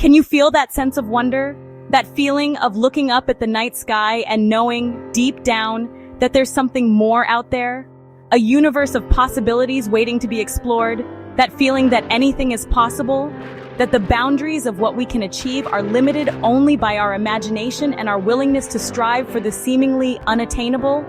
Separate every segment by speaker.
Speaker 1: Can you feel that sense of wonder? That feeling of looking up at the night sky and knowing, deep down, that there's something more out there? A universe of possibilities waiting to be explored? That feeling that anything is possible? That the boundaries of what we can achieve are limited only by our imagination and our willingness to strive for the seemingly unattainable?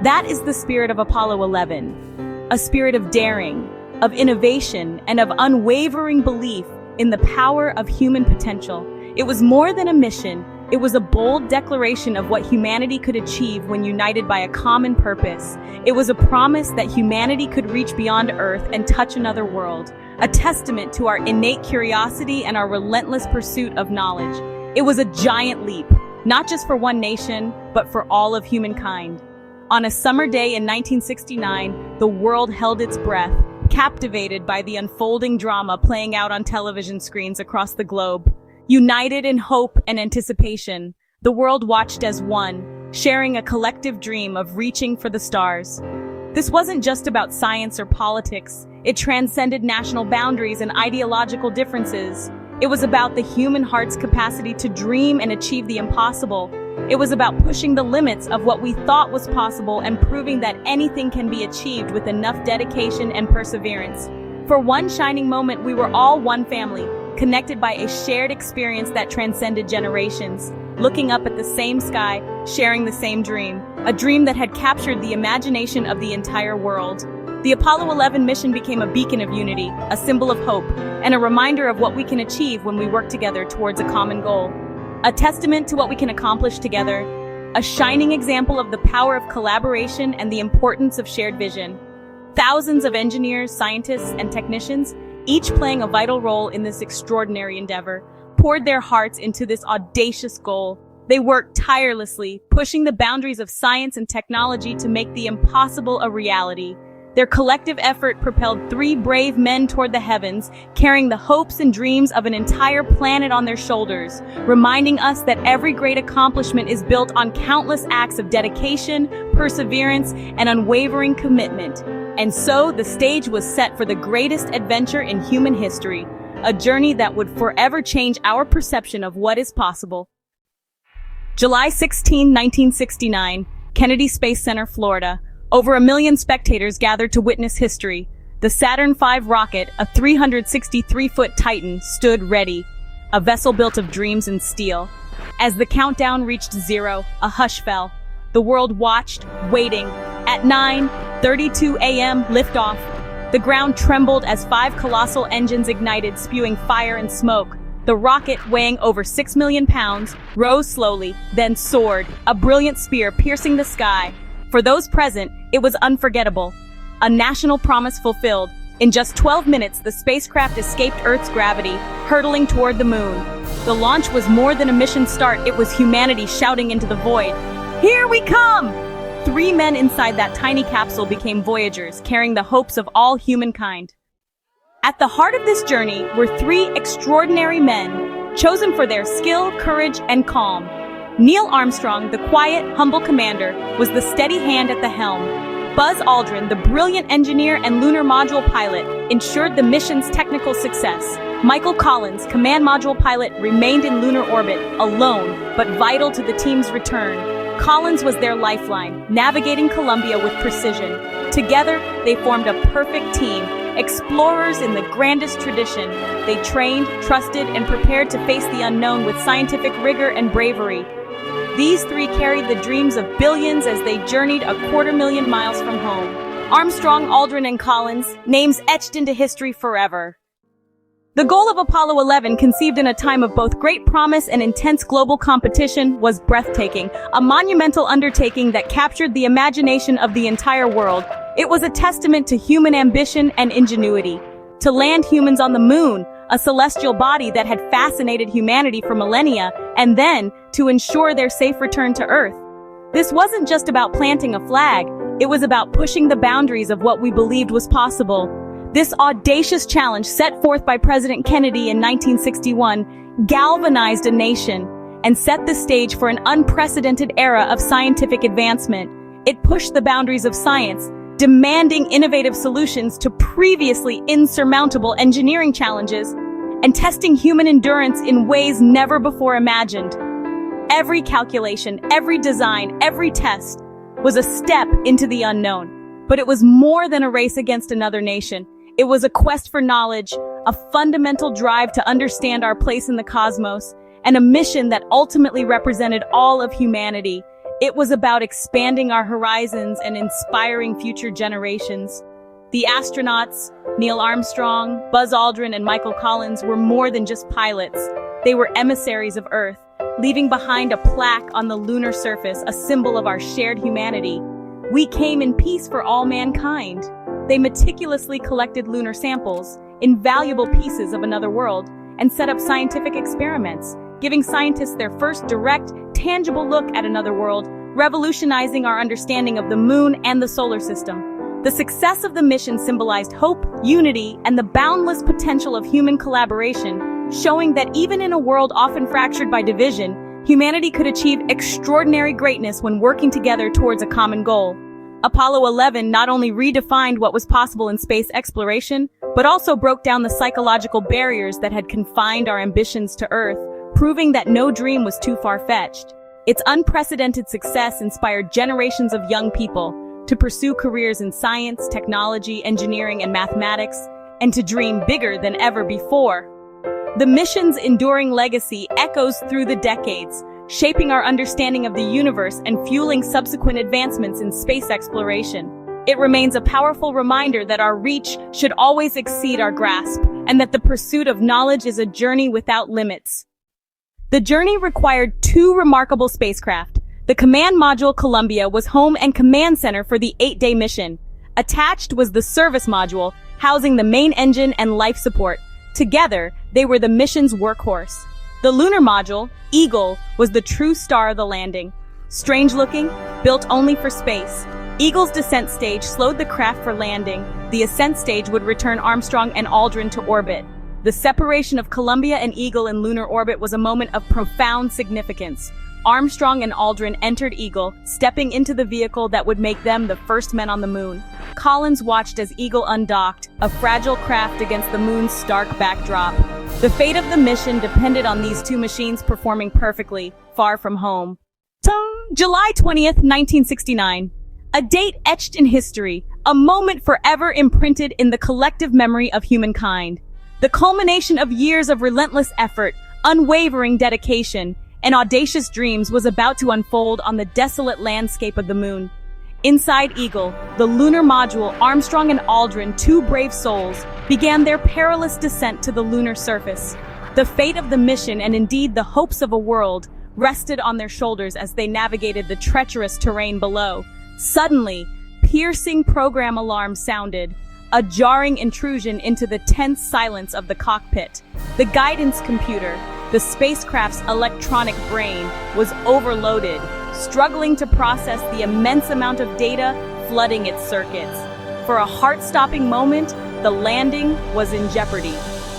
Speaker 1: That is the spirit of Apollo 11. A spirit of daring, of innovation, and of unwavering belief in the power of human potential. It was more than a mission. It was a bold declaration of what humanity could achieve when united by a common purpose. It was a promise that humanity could reach beyond Earth and touch another world, a testament to our innate curiosity and our relentless pursuit of knowledge. It was a giant leap, not just for one nation, but for all of humankind. On a summer day in 1969, the world held its breath, captivated by the unfolding drama playing out on television screens across the globe. United in hope and anticipation, the world watched as one, sharing a collective dream of reaching for the stars. This wasn't just about science or politics. It transcended national boundaries and ideological differences. It was about the human heart's capacity to dream and achieve the impossible. It was about pushing the limits of what we thought was possible and proving that anything can be achieved with enough dedication and perseverance. For one shining moment, we were all one family, connected by a shared experience that transcended generations, looking up at the same sky, sharing the same dream, a dream that had captured the imagination of the entire world. The Apollo 11 mission became a beacon of unity, a symbol of hope, and a reminder of what we can achieve when we work together towards a common goal. A testament to what we can accomplish together, a shining example of the power of collaboration and the importance of shared vision. Thousands of engineers, scientists, and technicians, each playing a vital role in this extraordinary endeavor, poured their hearts into this audacious goal. They worked tirelessly, pushing the boundaries of science and technology to make the impossible a reality. Their collective effort propelled 3 brave men toward the heavens, carrying the hopes and dreams of an entire planet on their shoulders, reminding us that every great accomplishment is built on countless acts of dedication, perseverance, and unwavering commitment. And so the stage was set for the greatest adventure in human history, a journey that would forever change our perception of what is possible. July 16, 1969, Kennedy Space Center, Florida. Over 1 million spectators gathered to witness history. The Saturn V rocket, a 363-foot Titan, stood ready, a vessel built of dreams and steel. As the countdown reached 0, a hush fell. The world watched, waiting. At 9:32 a.m., liftoff. The ground trembled as 5 colossal engines ignited, spewing fire and smoke. The rocket, weighing over 6 million pounds, rose slowly, then soared, a brilliant spear piercing the sky. For those present, it was unforgettable. A national promise fulfilled. In just 12 minutes, the spacecraft escaped Earth's gravity, hurtling toward the moon. The launch was more than a mission start, it was humanity shouting into the void. Here we come! 3 men inside that tiny capsule became voyagers, carrying the hopes of all humankind. At the heart of this journey were 3 extraordinary men, chosen for their skill, courage, and calm. Neil Armstrong, the quiet, humble commander, was the steady hand at the helm. Buzz Aldrin, the brilliant engineer and lunar module pilot, ensured the mission's technical success. Michael Collins, command module pilot, remained in lunar orbit, alone, but vital to the team's return. Collins was their lifeline, navigating Columbia with precision. Together, they formed a perfect team, explorers in the grandest tradition. They trained, trusted, and prepared to face the unknown with scientific rigor and bravery. These 3 carried the dreams of billions as they journeyed 250,000 miles from home. Armstrong, Aldrin, and Collins, names etched into history forever. The goal of Apollo 11, conceived in a time of both great promise and intense global competition, was breathtaking, a monumental undertaking that captured the imagination of the entire world. It was a testament to human ambition and ingenuity. To land humans on the moon, a celestial body that had fascinated humanity for millennia, and then to ensure their safe return to Earth. This wasn't just about planting a flag, it was about pushing the boundaries of what we believed was possible. This audacious challenge, set forth by President Kennedy in 1961, galvanized a nation and set the stage for an unprecedented era of scientific advancement. It pushed the boundaries of science, demanding innovative solutions to previously insurmountable engineering challenges. and testing human endurance in ways never before imagined. Every calculation, every design, every test was a step into the unknown. But it was more than a race against another nation. It was a quest for knowledge, a fundamental drive to understand our place in the cosmos, and a mission that ultimately represented all of humanity. It was about expanding our horizons and inspiring future generations. The astronauts, Neil Armstrong, Buzz Aldrin, and Michael Collins were more than just pilots. They were emissaries of Earth, leaving behind a plaque on the lunar surface, a symbol of our shared humanity. We came in peace for all mankind. They meticulously collected lunar samples, invaluable pieces of another world, and set up scientific experiments, giving scientists their first direct, tangible look at another world, revolutionizing our understanding of the moon and the solar system. The success of the mission symbolized hope, unity, and the boundless potential of human collaboration, showing that even in a world often fractured by division, humanity could achieve extraordinary greatness when working together towards a common goal. Apollo 11 not only redefined what was possible in space exploration, but also broke down the psychological barriers that had confined our ambitions to Earth, proving that no dream was too far-fetched. Its unprecedented success inspired generations of young people to pursue careers in science, technology, engineering, and mathematics, and to dream bigger than ever before. The mission's enduring legacy echoes through the decades, shaping our understanding of the universe and fueling subsequent advancements in space exploration. It remains a powerful reminder that our reach should always exceed our grasp, and that the pursuit of knowledge is a journey without limits. The journey required two remarkable spacecraft. The command module Columbia was home and command center for the 8-day mission. Attached was the service module, housing the main engine and life support. Together, they were the mission's workhorse. The lunar module, Eagle, was the true star of the landing. Strange-looking, built only for space, Eagle's descent stage slowed the craft for landing. The ascent stage would return Armstrong and Aldrin to orbit. The separation of Columbia and Eagle in lunar orbit was a moment of profound significance. Armstrong and Aldrin entered Eagle, stepping into the vehicle that would make them the first men on the moon. Collins watched as Eagle undocked, a fragile craft against the moon's stark backdrop. The fate of the mission depended on these two machines performing perfectly, far from home. July 20th, 1969. A date etched in history, a moment forever imprinted in the collective memory of humankind. The culmination of years of relentless effort, unwavering dedication, and audacious dreams was about to unfold on the desolate landscape of the moon. Inside Eagle, the lunar module, Armstrong and Aldrin, two brave souls, began their perilous descent to the lunar surface. The fate of the mission, and indeed the hopes of a world, rested on their shoulders as they navigated the treacherous terrain below. Suddenly, piercing program alarms sounded, a jarring intrusion into the tense silence of the cockpit. The guidance computer, the spacecraft's electronic brain, was overloaded, struggling to process the immense amount of data flooding its circuits. For a heart-stopping moment, the landing was in jeopardy.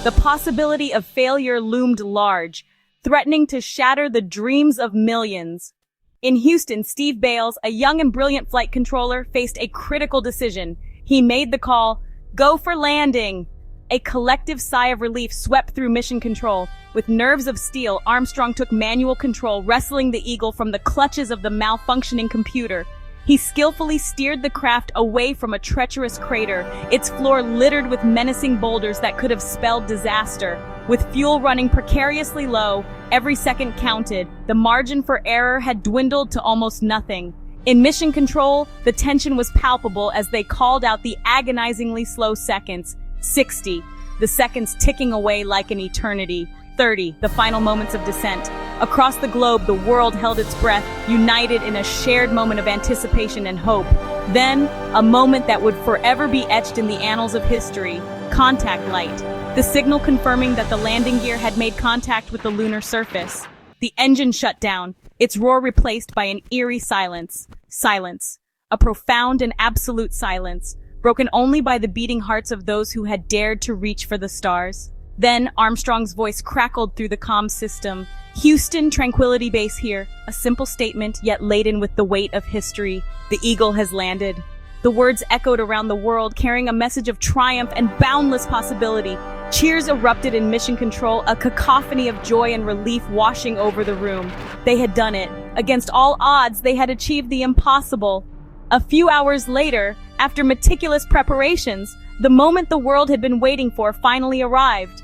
Speaker 1: The possibility of failure loomed large, threatening to shatter the dreams of millions. In Houston, Steve Bales, a young and brilliant flight controller, faced a critical decision. He made the call, "Go for landing." A collective sigh of relief swept through mission control. With nerves of steel, Armstrong took manual control, wresting the Eagle from the clutches of the malfunctioning computer. He skillfully steered the craft away from a treacherous crater, its floor littered with menacing boulders that could have spelled disaster. With fuel running precariously low, every second counted. The margin for error had dwindled to almost nothing. In mission control, the tension was palpable as they called out the agonizingly slow seconds. 60, the seconds ticking away like an eternity. 30, the final moments of descent. Across the globe, the world held its breath, united in a shared moment of anticipation and hope. Then, a moment that would forever be etched in the annals of history. Contact light. The signal confirming that the landing gear had made contact with the lunar surface. The engine shut down, its roar replaced by an eerie silence. Silence. A profound and absolute silence, broken only by the beating hearts of those who had dared to reach for the stars. Then Armstrong's voice crackled through the comm system. "Houston, Tranquility Base here." A simple statement, yet laden with the weight of history. "The Eagle has landed." The words echoed around the world, carrying a message of triumph and boundless possibility. Cheers erupted in Mission Control, a cacophony of joy and relief washing over the room. They had done it. Against all odds, they had achieved the impossible. A few hours later, after meticulous preparations, the moment the world had been waiting for finally arrived.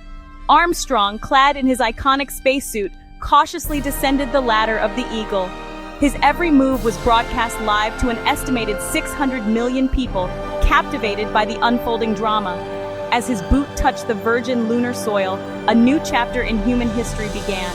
Speaker 1: Armstrong, clad in his iconic spacesuit, cautiously descended the ladder of the Eagle. His every move was broadcast live to an estimated 600 million people, captivated by the unfolding drama. As his boot touched the virgin lunar soil, a new chapter in human history began.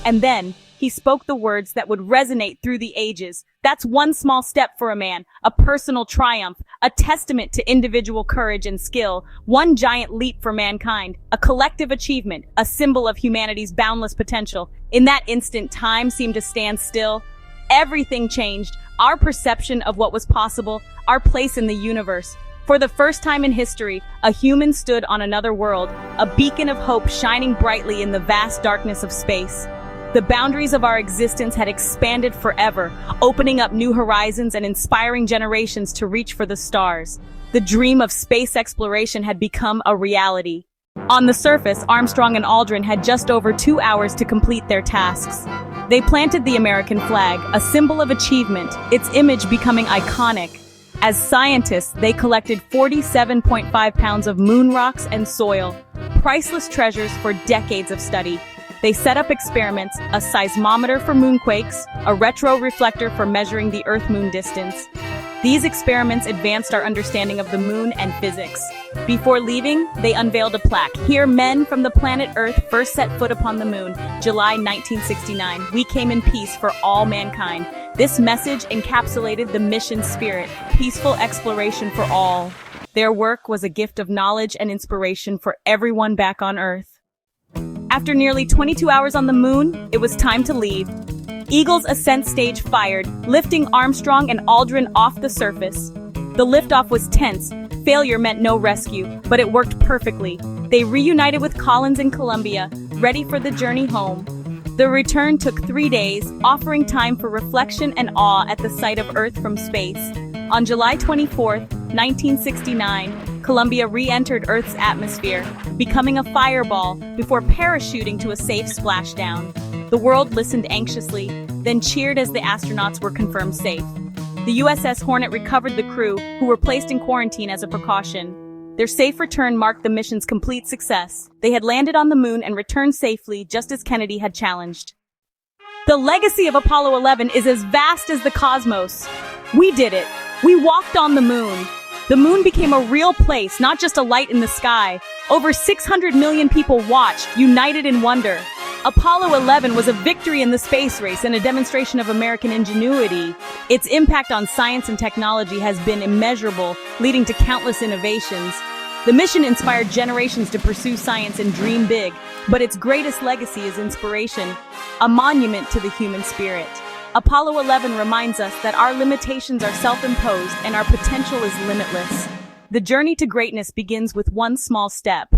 Speaker 1: And then, he spoke the words that would resonate through the ages. That's one small step for a man, a personal triumph, a testament to individual courage and skill, one giant leap for mankind, a collective achievement, a symbol of humanity's boundless potential. In that instant, time seemed to stand still. Everything changed. Our perception of what was possible, our place in the universe. For the first time in history, a human stood on another world, a beacon of hope shining brightly in the vast darkness of space. The boundaries of our existence had expanded forever, opening up new horizons and inspiring generations to reach for the stars. The dream of space exploration had become a reality. On the surface, Armstrong and Aldrin had just over 2 hours to complete their tasks. They planted the American flag, a symbol of achievement, its image becoming iconic. As scientists, they collected 47.5 pounds of moon rocks and soil, priceless treasures for decades of study. They set up experiments, a seismometer for moonquakes, a retroreflector for measuring the Earth-Moon distance. These experiments advanced our understanding of the moon and physics. Before leaving, they unveiled a plaque. Here, men from the planet Earth first set foot upon the moon, July 1969. We came in peace for all mankind. This message encapsulated the mission spirit, peaceful exploration for all. Their work was a gift of knowledge and inspiration for everyone back on Earth. After nearly 22 hours on the moon, it was time to leave. Eagle's ascent stage fired, lifting Armstrong and Aldrin off the surface. The liftoff was tense. Failure meant no rescue, but it worked perfectly. They reunited with Collins in Colombia, ready for the journey home. The return took 3 days, offering time for reflection and awe at the sight of Earth from space. On July 24, 1969, Columbia re-entered Earth's atmosphere, becoming a fireball before parachuting to a safe splashdown. The world listened anxiously, then cheered as the astronauts were confirmed safe. The USS Hornet recovered the crew, who were placed in quarantine as a precaution. Their safe return marked the mission's complete success. They had landed on the moon and returned safely, just as Kennedy had challenged. The legacy of Apollo 11 is as vast as the cosmos. We did it. We walked on the moon. The moon became a real place, not just a light in the sky. Over 600 million people watched, united in wonder. Apollo 11 was a victory in the space race and a demonstration of American ingenuity. Its impact on science and technology has been immeasurable, leading to countless innovations. The mission inspired generations to pursue science and dream big, but its greatest legacy is inspiration, a monument to the human spirit. Apollo 11 reminds us that our limitations are self-imposed and our potential is limitless. The journey to greatness begins with one small step.